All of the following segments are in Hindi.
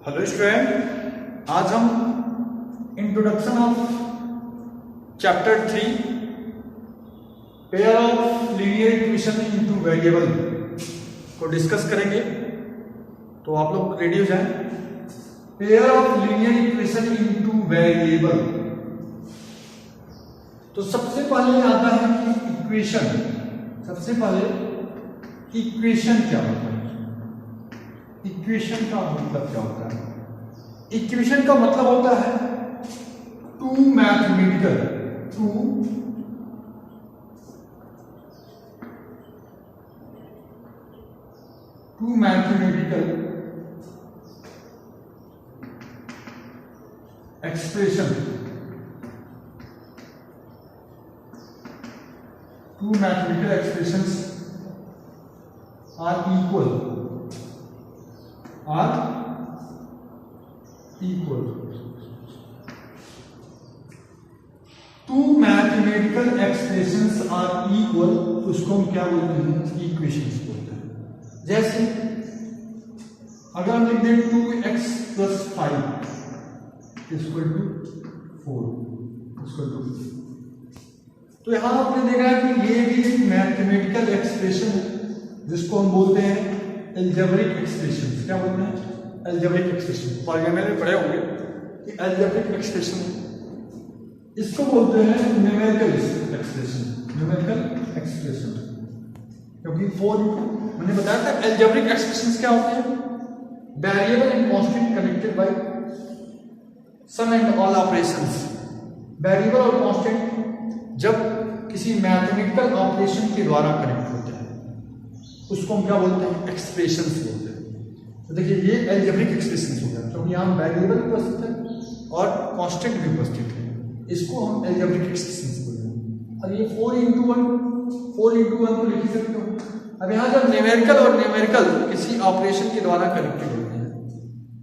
हेलो स्टूडेंट, आज हम introduction of chapter 3 pair of linear equation into variable को डिस्कस करेंगे। तो आप लोग रेडी हो जाएं। Pair of linear equation into variable, तो सबसे पहले आता है कि इक्वेशन। सबसे पहले इक्वेशन क्या होता है? इक्वेशन का मतलब क्या होता है? इक्वेशन का मतलब होता है two mathematical expression, two mathematical expressions are equal two mathematical expressions are equal, तो उसको हम क्या बोलते हैं? इक्वेशंस बोलते हैं। जैसे अगर हम लिख दें 2x + 5 = 4 तो यहां आपने देखा है कि ये भी एक मैथमेटिकल एक्सप्रेशन है जिसको हम बोलते हैं अलजेब्रिक एक्सप्रेशन। क्या बोलते हैं? Algebraic expression. पॉलीनोमियल में पढ़े होंगे कि अलजेब्रिक एक्सप्रेशन इसको बोलते हैं न्यूमेरिकल एक्सप्रेशन। क्योंकि 4 मैंने बताया था अलजेब्रिक एक्सप्रेशंस क्या होते हैं? Variable and constant connected by sum and all operations. Variable और कांस्टेंट जब किसी मैथमेटिकल ऑपरेशन के द्वारा कनेक्ट होते हैं उसको हम क्या बोलते हैं? एक्सप्रेशंस बोलते हैं। तो देखिए ये अलजेब्रिक एक्सप्रेशंस हो गया, क्योंकि यहाँ वेरिएबल भी उपस्थित है और कांस्टेंट भी उपस्थित है। इसको हम अलजेब्रिक एक्सप्रेशंस बोलते हैं। अब ये 4 × 1 तो लिख ही सकते हो। अब यहाँ जब न्यूमेरिकल और न्यूमेरिकल किसी ऑपरेशन के द्वारा कनेक्टेड होते हैं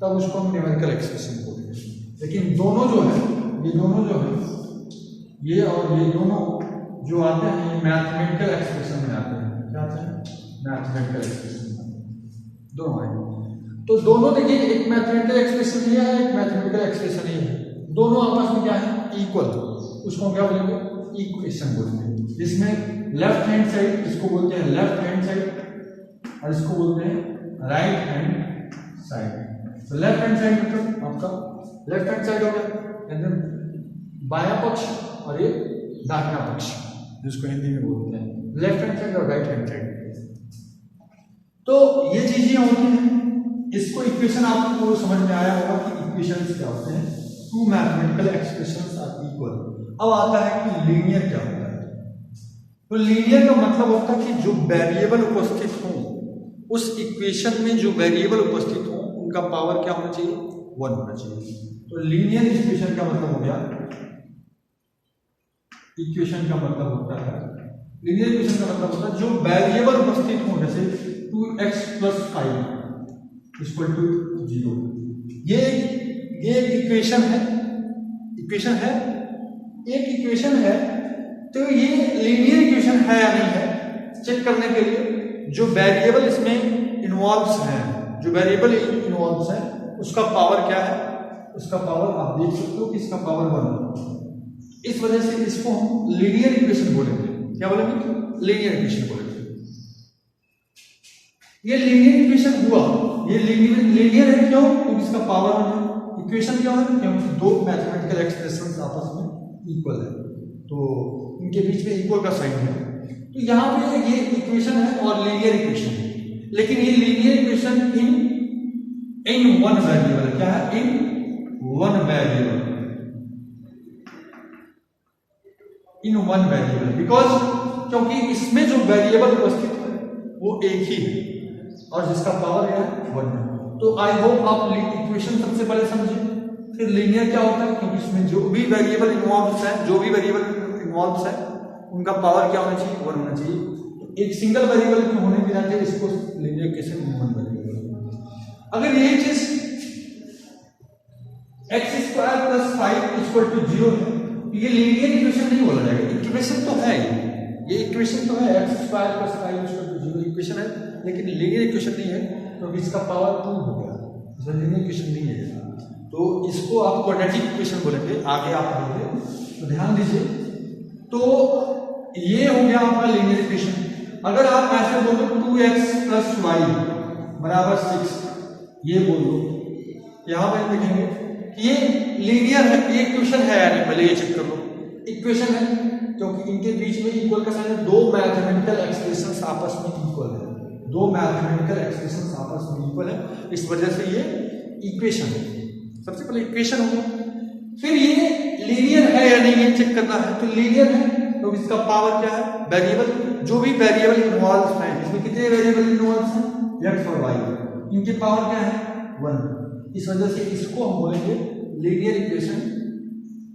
तब उसको हम न्यूमेरिकल एक्सप्रेशन बोलते हैं। लेकिन दोनों जो है ये और ये दोनों जो आते हैं ये मैथमेटिकल एक्सप्रेशन में आते हैं। क्या आते हैं? मैथमेटिकल एक्सप्रेशन में दोनों आए। तो दोनों देखिए, एक मैथमेटिकल एक्सप्रेशन ये है, एक मैथमेटिकल एक्सप्रेशन ये है। दोनों आपस में क्या है? इक्वल। उसको क्या बोलेंगे? इक्वेशन बोलते हैं। जिसमें लेफ्ट हैंड साइड इसको बोलते हैं लेफ्ट हैंड साइड और इसको बोलते हैं राइट हैंड साइड। तो लेफ्ट हैंड साइड मतलब आपका लेफ्ट हैंड साइड हो गया, एकदम बायां पक्ष, और ये दाहिना पक्ष जिसको हिंदी में बोलते हैं लेफ्ट हैंड साइड और राइट हैंड साइड। तो ये चीजें होती हैं। इसको इक्वेशन आपको समझ में आया होगा कि इक्वेशंस क्या होते हैं? Two mathematical expressions are equal. अब आता है कि लीनियर क्या होता है? तो लीनियर का मतलब होता है कि जो वेरिएबल उपस्थित हो उस इक्वेशन में, जो वेरिएबल उपस्थित हो उनका पावर क्या होना चाहिए? 1 होना चाहिए। तो लीनियर इक्वेशन का मतलब हो गया, इक्वेशन का मतलब होता है, लीनियर इक्वेशन का मतलब होता है जो वेरिएबल उपस्थित हो, जैसे 2x + 5 = 0। ये एक इक्वेशन है, एक इक्वेशन है। तो ये लीनियर इक्वेशन है या नहीं है, चेक करने के लिए जो वेरिएबल इसमें इन्वॉल्व्स हैं, उसका पावर क्या है? उसका पावर आप देख सकते हो कि इसका पावर 1 है। इस वजह से इसको हम लीनियर इक्वेशन बोलेंगे। क्या बोलेंगे? लीनियर इक्वेशन बोलेंगे। ये लीनियर इक्वेशन हुआ, ये लीनियर है क्यों? क्योंकि इसका पावर 1 है। इक्वेशन क्या है? क्योंकि दो मैथमेटिकल एक्सप्रेशंस आपस में इक्वल है, तो इनके बीच में इक्वल का साइन है। तो यहाँ पे ये इक्वेशन है और लीनियर इक्वेशन है, लेकिन ये linear equation in one variable. क्या है? इन वन वेरिएबल बिकॉज क्योंकि इसमें जो वेरिएबल उपस्थित है वो एक ही है और जिसका पावर है 1 है। तो आई होप आप इक्वेशन सबसे पहले समझे, फिर लीनियर क्या होता है, क्योंकि इसमें जो भी वेरिएबल इन्वॉल्व्स है उनका पावर क्या होना चाहिए? 1 होना चाहिए। तो एक सिंगल वेरिएबल में होने के नाते इसको लीनियर इक्वेशन वन वेरिएबल। अगर यही चीज x² + 5 = 0 है, ये लीनियर इक्वेशन नहीं बोला जाएगा। इक्वेशन तो है, ये इक्वेशन तो है, x² + 5 = 0 इक्वेशन है, लेकिन लीनियर इक्वेशन नहीं है क्योंकि इसका पावर 2 हो गया, लीनियर इक्वेशन नहीं है, तो इसको आप क्वाड्रेटिक इक्वेशन बोलेंगे, आगे आप बोलेंगे। तो ध्यान दीजिए, तो ये हो गया आपका लीनियर इक्वेशन। अगर आप ऐसे बोलो 2x + y = 6, ये बोल दो, यहां पर देखेंगे कि ये लीनियर है, ये इक्वेशन है या नहीं, पहले ये चेक कर लो। इक्वेशन है क्योंकि इनके बीच में इक्वल का साइन है, दो मैथमेटिकल एक्सप्रेशंस आपस में इक्वल है, दो मैथमेटिकल एक्सप्रेशंस आपस में इक्वल है, इस वजह से ये इक्वेशन है। सबसे पहले इक्वेशन हो गया, फिर ये लीनियर है या नहीं ये चेक करना है। तो लीनियर है तो इसका पावर क्या है, वेरिएबल, जो भी वेरिएबल इन्वॉल्व है, इसमें कितने वेरिएबल इन्वॉल्व हैं, x और y, इनके पावर क्या है 1। इस वजह से इसको हम बोलेंगे लीनियर इक्वेशन,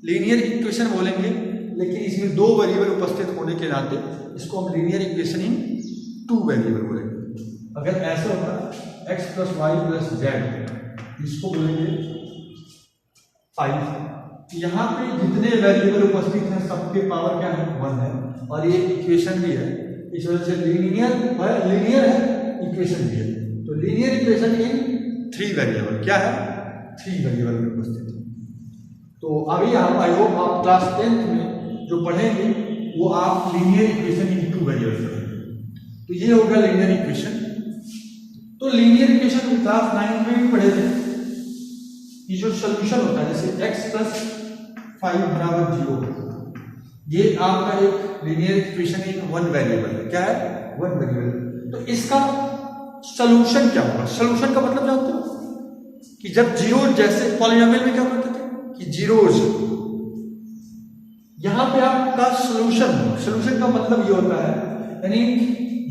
लीनियर इक्वेशन बोलेंगे, लेकिन इसमें दो वेरिएबल उपस्थित होने के नाते इसको हम लीनियर इक्वेशन इन 2 वेरिएबल बोलेंगे। अगर ऐसा होता x + y + z, इसको बोलेंगे 5। यहाँ पे जितने वेरिएबल उपस्थित हैं सबके पावर क्या है 1 है, और ये इक्वेशन भी है, इस वजह से लीनियर है, इक्वेशन भी है। तो लीनियर इक्वेशन इन 3 वेरिएबल, क्या है 3 वेरिएबल में उपस्थित है। तो अभी आप आई होप आप क्लास 10th में जो पढ़ेंगे वो आप लीनियर इक्वेशन इन 2 वेरिएबल पढ़ेंगे। तो ये हो गया लीनियर इक्वेशन। तो लीनियर इक्वेशन क्लास 9 में भी पढ़े थे, ये जो सोल्यूशन होता है, जैसे x + 5 = 0, ये आपका एक लीनियर इक्वेशन इन 1 वेरिएबल है, क्या है 1 वेरिएबल। तो इसका सोल्यूशन क्या होगा, सोल्यूशन का मतलब जानते हो कि जब जीरो, जैसे पॉलिनोमियल में क्या करते थे कि जीरोज, यहां पे आपका सोल्यूशन का मतलब ये होता है, यानी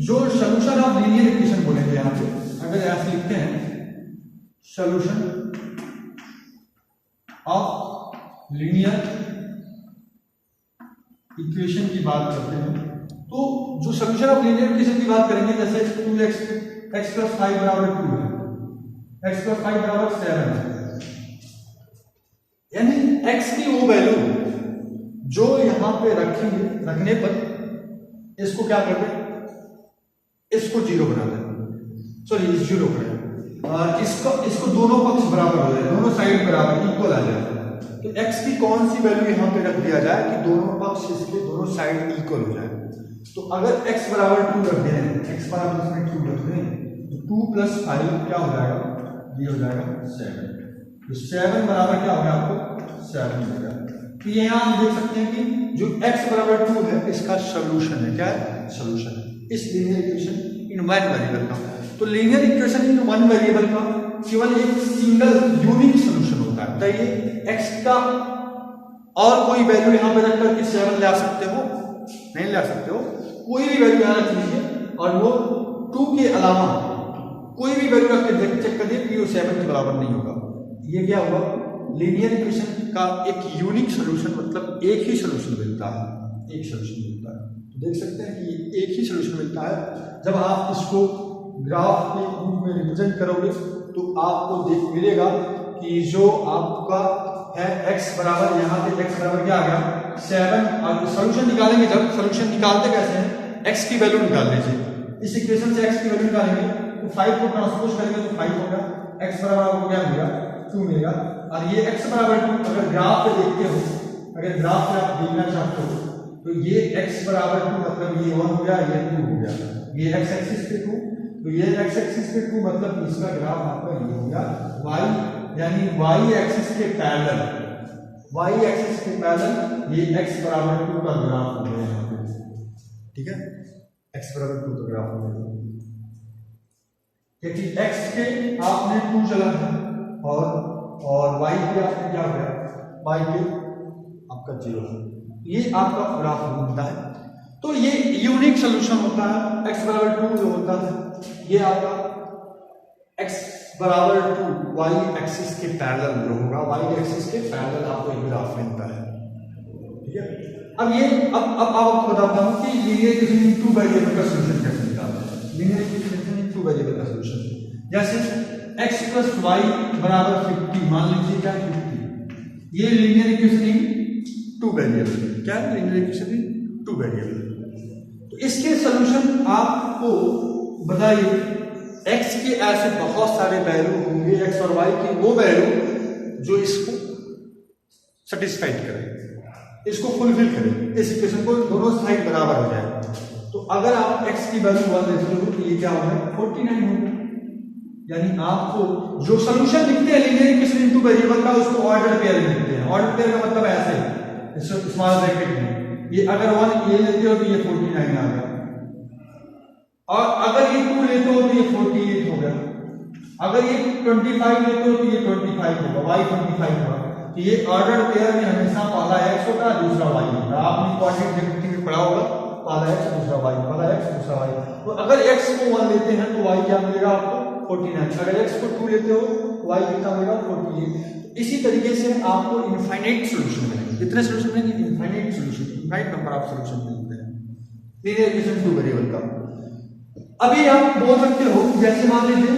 जो सोल्यूशन आप लीनियर इक्वेशन बोलेंगे, यहां पे अगर ऐसे लिखते हैं सोल्यूशन ऑफ लीनियर इक्वेशन की बात करते हैं, तो जो सोल्यूशन ऑफ लीनियर इक्वेशन की बात करेंगे, जैसे 2x + 5 = 2 है, x + 5 = 7 है, यानी x की वो वैल्यू जो यहां पे रखेंगे, रखने पर इसको क्या कर दें, इसको 0 बना दें, सॉरी 0 करें, इसको दोनों पक्ष बराबर हो जाए, दोनों साइड बराबर इक्वल आ जाए। तो x की कौन सी वैल्यू यहां पे रख दिया जाए कि दोनों पक्ष इसके दोनों साइड इक्वल हो जाए। तो अगर x = 2 रख दें, x = 2 रख दें, तो 2 + 5 क्या हो जाएगा, ये हो जाएगा 7। तो 7 बराबर क्या हो गया आपको 7 मिलेगा। तो यहाँ हम देख सकते हैं कि जो x = 2 है इसका सोल्यूशन है, क्या है सोल्यूशन है इस लीनियर इक्वेशन इन 1 वेरिएबल का। तो लीनियर इक्वेशन इन 1 वेरिएबल का केवल एक सिंगल यूनिक सोल्यूशन होता है। बताइए x का और कोई वैल्यू यहाँ पे रखकर कि 7 ला सकते हो, नहीं ला सकते हो, कोई भी वैल्यू यहाँ रख लीजिए और वो 2 के अलावा कोई भी वैल्यू रख के चेक कर दिए कि वो 7 के बराबर नहीं होगा। ये क्या हुआ, लीनियर इक्वेशन का एक यूनिक सोल्यूशन, मतलब एक ही सोल्यूशन मिलता है, एक सोल्यूशन मिलता है। तो देख सकते हैं कि एक ही सोल्यूशन मिलता है। जब आप इसको ग्राफ के रूप में रिप्रेजेंट करोगे तो आपको देख मिलेगा कि जो आपका है x बराबर, यहाँ पे x बराबर क्या आ गया 7, और सोल्यूशन निकालेंगे, जब सोल्यूशन निकालते कैसे हैं, x की वैल्यू निकाल लीजिए, इस इक्वेशन से x की वैल्यू निकालेंगे तो 5 को ट्रांसपोज करेंगे तो 5 होगा, x बराबर आपको क्या मिलेगा 2 मिलेगा। और ये x = 2 अगर ग्राफ पे देखते हो, अगर ग्राफ पे आप देखना चाहते हो तो ये x = 2 मतलब ये 1 हो गया, ये 2 हो गया, ये x एक्सिस पे 2, तो ये x एक्सिस पे 2 मतलब इसका ग्राफ आपका ये हो गया y, यानी y एक्सिस के पैरेलल, y एक्सिस के पैरेलल ये x = 2 का ग्राफ हो गया यहाँ पे, ठीक है, x = 2 का ग्राफ हो गया, क्योंकि x के आपने 2 चला है और y पे आपने क्या किया, y पे आपका 0 है, ये आपका ग्राफ बनता है। तो ये यूनिक सोल्यूशन होता है, x = 2 जो होता है ये आपका x = 2 y एक्सिस के पैरेलल जो होगा, y एक्सिस के पैरेलल आपको एक ग्राफ मिलता है, ठीक है। अब ये अब आपको बताता हूं कि लीनियर इक्वेशन इन 2 वेरिएबल का सॉल्यूशन कैसे निकालना है। लीनियर इक्वेशन इन 2 वेरिएबल का सॉल्यूशन, जैसे x + y = 50, मान लीजिए क्या 50, ये लीनियर इक्वेशन इन 2 वेरिएबल, क्या है लीनियर इक्वेशन इन 2 वेरिएबल। तो इसके सॉल्यूशन आपको बताइए एक्स के ऐसे बहुत सारे वैल्यू होंगे, एक्स और वाई की वो वैल्यू जो इसको सेटिस्फाइड करे, इसको फुलफिल करे, इस इक्वेशन को दोनों साइड बराबर हो जाए। तो अगर आप x की वैल्यू 1 लेते हो तो ये क्या होगा 49 होगा। यानी आपको जो सोल्यूशन लिखते हैं लीनियर इक्वेशन इनटू वेरिएबल का उसको ऑर्डर पेयर लिखते हैं। ऑर्डर पेयर का मतलब ऐसे स्मॉल ब्रैकेट में ये अगर 1 ये लेते हो तो ये 49 आ गया, और अगर ये 2 लेते हो तो ये 48 हो गया, अगर ये 25 लेते हो तो ये 25 होगा, y 25 होगा। तो ये ऑर्डर पेयर में हमेशा पहला x होगा दूसरा y होगा। आपने कोऑर्डिनेट ज्योमेट्री में पढ़ा होगा, पहला x दूसरा y, पहला x दूसरा y। तो अगर x को 1 लेते हैं तो y क्या मिलेगा आपको 49, अगर x को 2 लेते हो तो y कितना मिलेगा 48। इसी तरीके से आपको इनफाइनाइट सॉल्यूशन मिलेंगे। कितने सॉल्यूशन मिलेंगे? Infinite solution, infinite number of solution मिलते हैं लीनियर इक्वेशन टू वेरिएबल का। अभी आप बोल सकते हो जैसे मान लीजिए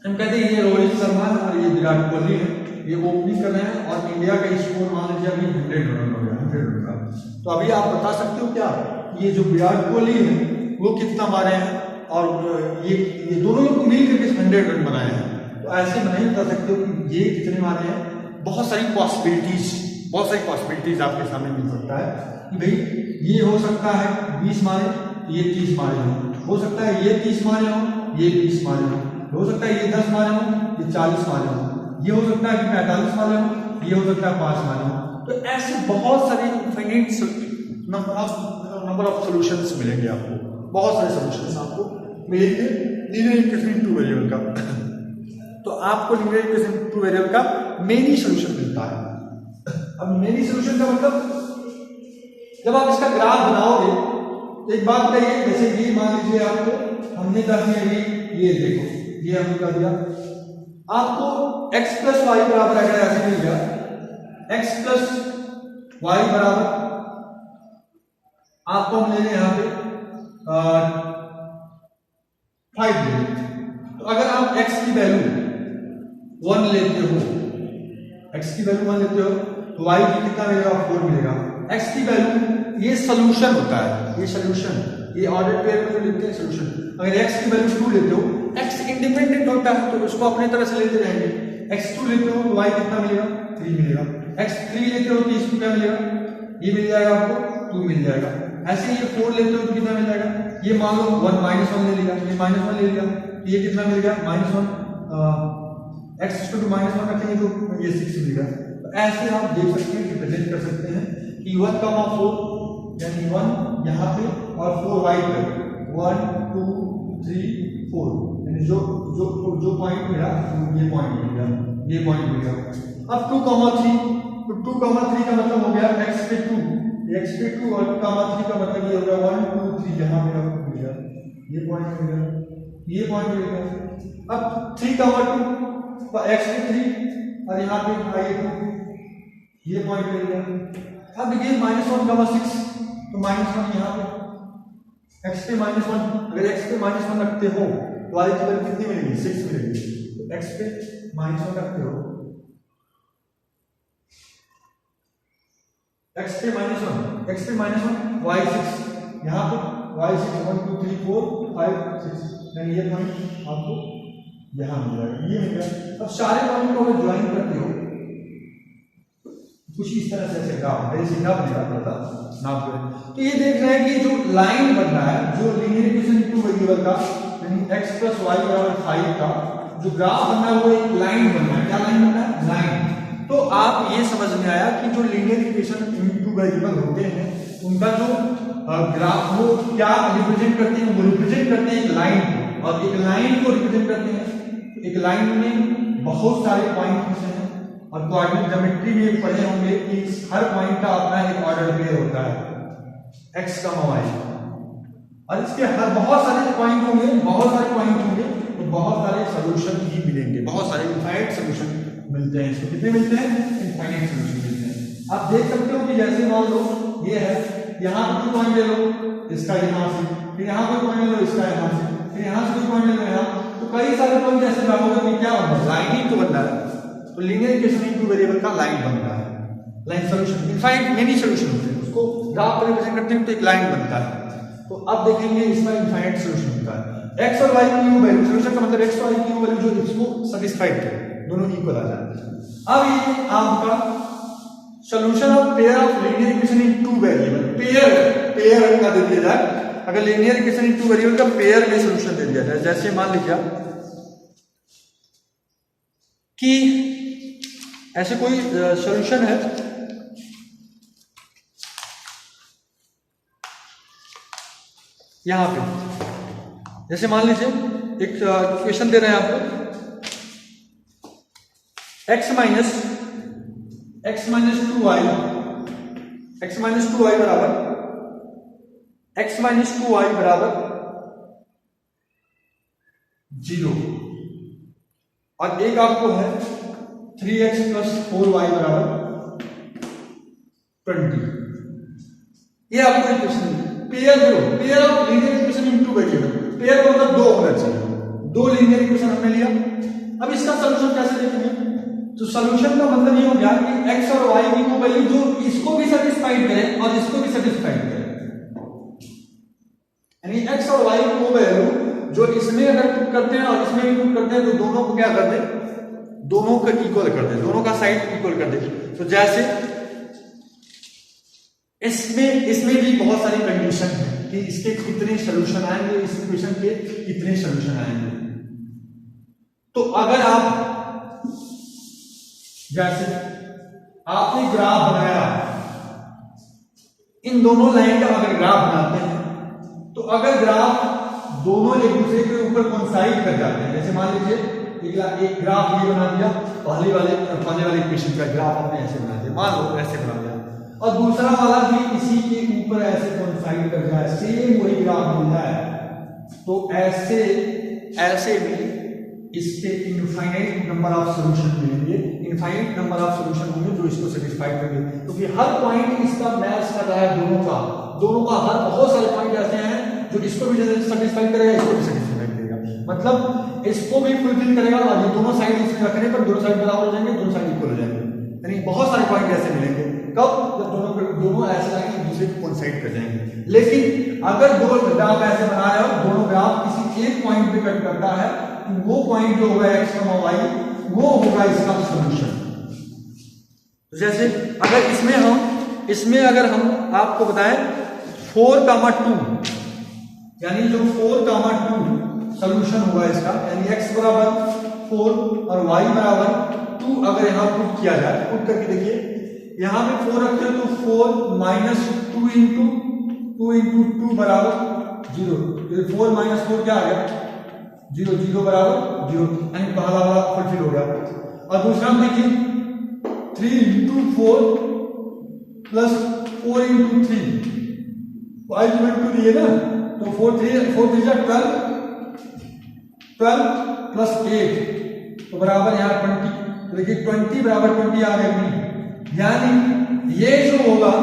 हम कहते हैं ये रोहित शर्मा और ये विराट कोहली है, ये ओपनिंग कर रहे हैं और इंडिया का स्कोर मान लीजिए अभी 100 रन हो गया, 100 रन का। तो अभी आप बता सकते हो क्या ये जो विराट कोहली है वो कितना मारे हैं और ये दोनों लोग मिल करके 100 रन बनाए हैं। तो ऐसे में नहीं बता सकते हो कि ये कितने मारे हैं। बहुत सारी पॉसिबिलिटीज आपके सामने मिल सकता है कि भाई ये हो सकता है 20 मारे, ये 30 मारे हो सकता है ये 30 मारे हो, ये 20 मारे हो सकता है ये 10 मारे हो, ये 40 मारे हो, ये हो सकता है कि 45 मारे हो, ये हो सकता है 5 मारे हो। तो ऐसे बहुत सारे इनफाइनाइट नंबर ऑफ सॉल्यूशंस मिलेंगे आपको, बहुत सारे सॉल्यूशंस आपको मिलेंगे लीनियर इक्वेशन टू वेरिएबल का। तो आपको लीनियर इक्वेशन टू वेरिएबल का मेनी सॉल्यूशन मिलता है। अब मेनी सॉल्यूशन का मतलब जब आप इसका ग्राफ बनाओगे एक बात कहिए, जैसे ये मान लीजिए आपको हमने कर दिया ये देखो ये हमने कर दिया, आपको x प्लस वाई बराबर अगर ऐसे मिल गया x प्लस वाई बराबर आपको हम ले लें यहाँ पे 5 ले लें। तो अगर आप x की वैल्यू 1 लेते हो, x की वैल्यू 1 लेते हो तो y की कितना मिलेगा 4 मिलेगा। x की वैल्यू ये सोल्यूशन होता है, ये सोल्यूशन, ये ऑर्डर पेयर में जो लिखते हैं सोल्यूशन। अगर x की वैल्यू 2 लेते हो, x इंडिपेंडेंट होता है तो उसको अपने तरह से लेते रहेंगे। x 2 लेते हो तो y कितना मिलेगा 3 मिलेगा, x 3 लेते हो तो इसको क्या मिलेगा ये मिल जाएगा आपको 2 मिल जाएगा। ऐसे ये 4 लेते हो तो कितना मिल जाएगा, ये मान लो 1 -1 ले लिया, ये -1 ले लिया, ये कितना मिल गया -1, x to -1 रखेंगे तो ये 6 मिलेगा। तो ऐसे आप देख सकते हैं, रिप्रेजेंट कर सकते हैं कि 1,4 यानी 1 यहाँ पे और 4 वाई पे 1 2 3 4 यानी जो पॉइंट मिला ये पॉइंट मिल गया, ये पॉइंट मिल गया। अब 2,3 तो 2,3 का मतलब हो गया x पे 2 और 2,3 का मतलब ये हो गया 1 2 3 यहाँ पे मिल गया, ये पॉइंट मिल गया, ये पॉइंट मिल गया। अब 3,2 तो x पे 3 और यहाँ पे i 2 ये पॉइंट मिल गया। अब देखिए -1,6 तो -1 यहाँ पे x पे -1, अगर x पे -1 रखते हो तो y की वैल्यू कितनी मिलेगी 6 मिलेगी। तो x पे -1 रखते हो, x पे -1 y 6 यहाँ पे y 6 1 2 3 4 5 6 यानी ये पॉइंट आपको यहाँ मिल जाएगा, ये मिल गया। अब सारे पॉइंट को अगर ज्वाइन करते हो कुछ इस तरह से ऐसे ग्राफ बनेगा, थोड़ा नाप करें तो ये देख रहे हैं कि जो लाइन बन रहा है, जो लीनियर इक्वेशन टू वेरिएबल का यानी x प्लस वाई बराबर 5 का जो ग्राफ बन रहा है वो एक लाइन बन रहा है। क्या लाइन बन रहा है? लाइन। तो आप ये समझ में आया कि जो लीनियर इक्वेशन टू वेरिएबल होते हैं उनका जो ग्राफ वो क्या रिप्रेजेंट करते हैं, वो रिप्रेजेंट करते हैं एक लाइन को, और एक लाइन को रिप्रेजेंट करते हैं। एक लाइन में बहुत सारे पॉइंट होते हैं और कोऑर्डिनेट ज्योमेट्री में पढ़े होंगे कि हर पॉइंट का अपना एक ऑर्डर पेयर होता है x, y, और इसके हर बहुत सारे पॉइंट होंगे, तो बहुत सारे सॉल्यूशन ही मिलेंगे, बहुत सारे इनफाइनाइट सॉल्यूशन मिलते हैं। इसको कितने मिलते हैं? इनफाइनाइट सॉल्यूशन मिलते हैं। आप देख सकते हो कि जैसे मान लो ये है, यहाँ पे कोई पॉइंट ले लो इसका यहाँ से, फिर यहाँ पे पॉइंट ले लो इसका यहाँ से, फिर यहाँ से कोई पॉइंट ले लो यहाँ, तो कई सारे पॉइंट जैसे रहोगे क्या बन रहा है? लाइन ही तो बन रहा है। तो लीनियर इक्वेशन टू वेरिएबल का लाइन बन रहा है, line solution. Infinite many solution होते हैं, उसको ग्राफ पर रिप्रेजेंट करते हैं तो एक लाइन बनता है। तो अब देखेंगे इसका इनफाइनाइट सॉल्यूशन होता है। एक्स और वाई की वैल्यू, सोल्यूशन का मतलब एक्स और वाई की वैल्यू जो इसको सेटिस्फाइड करे, दोनों इक्वल आ जाए। अब ये आपका solution of pair of linear equation in two variable, pair का दे दिया जाए, अगर linear equation in two variable का पेयर में सोल्यूशन दे दिया जाए, जैसे मान लीजिए कि ऐसे कोई सॉल्यूशन है, यहां पे जैसे मान लीजिए एक इक्वेशन दे रहे हैं आपको x माइनस 2y बराबर 0, और एक आपको है 3x प्लस 4y बराबर 20। ये आपको equation pair of linear equation in two variable, pair का मतलब दो होना चाहिए, दो लीनियर इक्वेशन हमने लिया। अब इसका सॉल्यूशन कैसे देखेंगे? तो सॉल्यूशन का मतलब ये हो गया कि x और y की वो वैल्यू जो इसको भी सेटिस्फाइड करे और इसको भी सेटिस्फाइड करे, यानी x और y की वो वैल्यू जो इसमें अगर पुट करते हैं और इसमें भी पुट करते हैं तो दोनों को क्या कर दे, दोनों को इक्वल कर दे, दोनों का साइड इक्वल कर दे। तो जैसे इसमें भी बहुत सारी कंडीशन है कि इसके कितने सॉल्यूशन आएंगे, इस इक्वेशन के कितने सॉल्यूशन आएंगे। तो अगर आप जैसे आपने ग्राफ बनाया, इन दोनों लाइन का अगर ग्राफ बनाते हैं तो अगर ग्राफ दोनों एक दूसरे के ऊपर कोइंसाइड कर जाते हैं, जैसे मान लीजिए एक ग्राफ ये बना दिया, पहले वाले इक्वेशन का ग्राफ आपने ऐसे बना दिया, मान लो ऐसे बना दिया, और दूसरा वाला भी इसी के ऊपर ऐसे कोइंसाइड कर जाए, सेम वही ग्राफ मिल जाए, तो ऐसे भी इसके इनफाइनाइट नंबर ऑफ सॉल्यूशन मिलेंगे, इनफाइनाइट नंबर ऑफ सॉल्यूशन होंगे जो इसको सेटिस्फाई करेंगे, क्योंकि हर पॉइंट इसका मैच कर रहा है दोनों का हर बहुत सारे पॉइंट ऐसे हैं जो इसको भी सेटिस्फाई करेगा, इसको भी सेटिस्फाई करेगा, मतलब इसको भी फुलफिल करेगा, और ये दोनों साइड इसमें रखने पर दोनों साइड बराबर हो जाएंगे, दोनों साइड इक्वल हो जाएंगे, यानी बहुत सारे पॉइंट ऐसे मिलेंगे। कब? जब दोनों ऐसे लाइन एक दूसरे को कोइंसाइड कर जाएंगे। लेकिन अगर दो ग्राफ ऐसे बना रहे हो, दोनों ग्राफ किसी एक पॉइंट पे कट करता है, तो वो पॉइंट जो होगा x, y, वो होगा इसका सॉल्यूशन। जैसे अगर इसमें अगर हम आपको बताएं 4,2, यानी जो 4,2 सॉल्यूशन होगा इसका, यानी x बराबर 4 और y बराबर 2 अगर यहां पुट किया जाए, पुट करके देखिए यहां पे 4 रखते हो तो 4 माइनस 2 इंटू 2 बराबर 0, 4 माइनस 4 क्या आ गया 0, 0 बराबर 0, यानी पहला वाला फुलफिल हो गया। और दूसरा हम देखिए 3 इंटू 4 प्लस 4 इंटू 3, अल्टीमेट दिए ना, तो 4 3 12 प्लस 8 तो बराबर यहाँ 20, तो देखिए 20 बराबर 20 आ गया, यानी ये जो होगा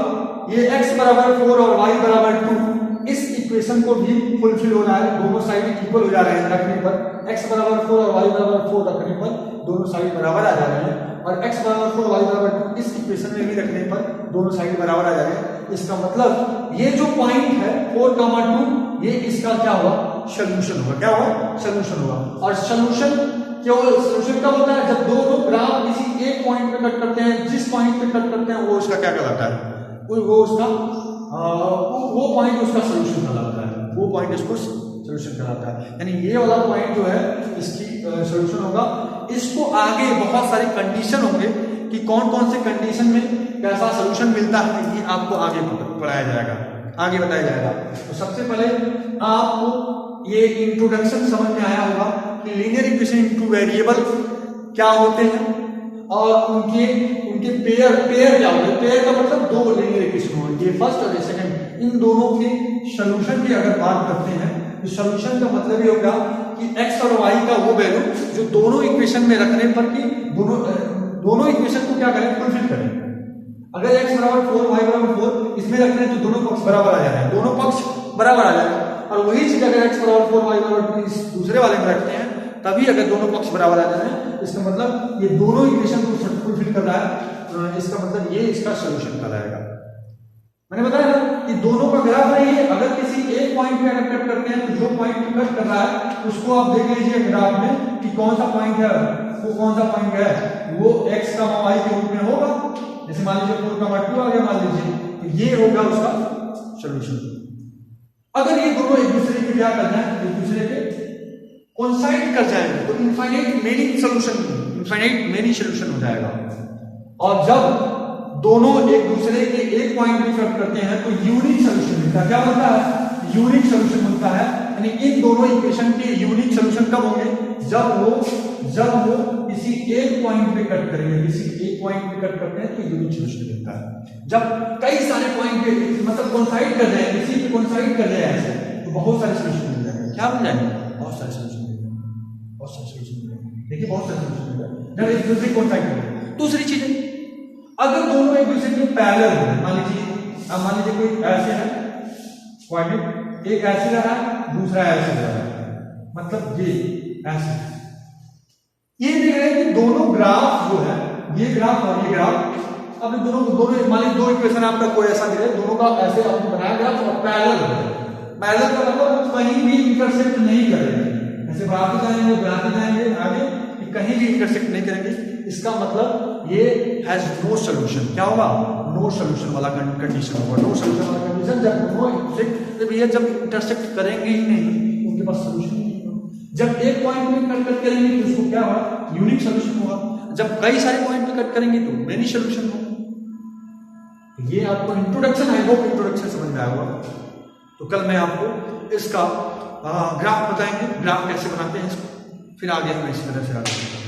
ये x बराबर 4 और y बराबर 2, इस इक्वेशन को भी फुलफिल हो रहा है, दोनों साइड इक्वल हो जा रहे हैं रखने पर, x बराबर 4 और y बराबर 4 रखने पर दोनों साइड बराबर आ जा रहे हैं, और x बराबर 4 y बराबर 2 इस इक्वेशन में भी रखने पर दोनों साइड बराबर आ जा रहे हैं। इसका मतलब ये जो पॉइंट है 4,2 ये इसका क्या हुआ, सॉल्यूशन होगा। क्या हुआ? सॉल्यूशन होगा। और सॉल्यूशन केवल सॉल्यूशन कब होता है? जब दोनों ग्राफ किसी एक पॉइंट पे कट करते हैं, जिस पॉइंट पे कट करते हैं वो उसका क्या कहलाता है, वो पॉइंट उसका सॉल्यूशन कहलाता है, वो पॉइंट इसको सॉल्यूशन कहलाता है। यानी ये वाला पॉइंट जो है इसकी सॉल्यूशन होगा। इसको आगे बहुत सारे कंडीशन होंगे कि कौन कौन से कंडीशन में कैसा सॉल्यूशन मिलता है, ये आपको आगे पढ़ाया जाएगा, आगे बताया जाएगा। तो सबसे पहले आपको ये इंट्रोडक्शन समझ में आया होगा कि linear equation in two variable क्या होते हैं और उनके पेयर क्या होते हैं। पेयर का मतलब दो लीनियर इक्वेशन हो, ये फर्स्ट और ये सेकंड, इन दोनों के सॉल्यूशन की अगर बात करते हैं तो सॉल्यूशन का मतलब ये होगा कि x और y का वो वैल्यू जो दोनों इक्वेशन में रखने पर कि दोनों इक्वेशन को क्या करें, फुलफिल करें। अगर x बराबर 4 y बराबर 4 इसमें रखने तो दोनों पक्ष बराबर आ जाएंगे, दोनों पक्ष बराबर आ जाएगा। और वही चीज अगर x बराबर 4 y बराबर 2 इस दूसरे वाले में रखते हैं तभी अगर दोनों पक्ष बराबर आ जाए, इसका मतलब ये दोनों इक्वेशन को फुलफिल कर रहा है, इसका मतलब ये इसका सॉल्यूशन कहलाएगा। मैंने बताया ना कि दोनों का ग्राफ नहीं है, अगर किसी एक पॉइंट पे अगर कट करते हैं तो जो पॉइंट कट कर रहा है उसको आप देख लीजिए ग्राफ में कि कौन सा पॉइंट है, वो कौन सा पॉइंट है, वो x का y के रूप में होगा। जैसे मान लीजिए 4,2 आ गया मान लीजिए, तो ये होगा उसका सॉल्यूशन। अगर ये दोनों एक दूसरे के क्या कर जाए, एक दूसरे के कोइंसाइड कर जाएंगे तो इनफाइनाइट मेनी सॉल्यूशन हो जाएगा। और जब दोनों एक दूसरे के एक पॉइंट पे कट करते हैं तो यूनिक सॉल्यूशन मिलता है। क्या बनता है? यूनिक सॉल्यूशन मिलता है। यानी इन दोनों इक्वेशन के यूनिक सॉल्यूशन कब होंगे? जब वो किसी एक पॉइंट पे कट करेंगे, किसी एक पॉइंट पे कट करते हैं तो यूनिक सॉल्यूशन मिलता है। जब कई सारे पॉइंट पे मतलब कोइंसाइड कर जाए, किसी पे कोइंसाइड कर जाए ऐसे, तो बहुत सारे सॉल्यूशन मिल जाएंगे। क्या मिल जाएंगे? बहुत सारे सॉल्यूशन मिल जाएंगे, बहुत सारे सॉल्यूशन मिल जाएंगे। देखिए बहुत सारे सॉल्यूशन मिल जाएंगे जब एक दूसरे कोइंसाइड करेंगे। दूसरी चीज है, अगर दोनों एक दूसरे के पैरेलल हो, मान लीजिए कोई ऐसे है कोऑर्डिनेट, एक ऐसे रहा है दूसरा ऐसे रहा है, मतलब ये ऐसे, ये देख रहे हैं कि दोनों ग्राफ जो है, ये ग्राफ और ये ग्राफ, अब दोनों मान लीजिए दो इक्वेशन आपका कोई ऐसा दिख रहा है, दोनों का ऐसे आपने बनाया ग्राफ और पैरेलल का मतलब कहीं भी इंटरसेक्ट नहीं करेंगे, ऐसे बढ़ाते जाएंगे आगे, कहीं भी इंटरसेक्ट नहीं करेंगे। इसका मतलब ये हैज नो सॉल्यूशन। क्या होगा? नो सॉल्यूशन वाला कंडीशन होगा। नो सॉल्यूशन वाला कंडीशन जब दोनों जब इंटरसेक्ट करेंगे ही नहीं, उनके पास सॉल्यूशन नहीं होगा। जब एक पॉइंट में कट करेंगे तो उसको क्या होगा? यूनिक सॉल्यूशन होगा। जब कई सारे पॉइंट में कट करेंगे तो मेनी सॉल्यूशन होगा। ये आपको इंट्रोडक्शन, आई होप इंट्रोडक्शन समझ में आया होगा। तो कल मैं आपको इसका ग्राफ बताएंगे, ग्राफ कैसे बनाते हैं इसको, फिर आगे हम इसी तरह से आगे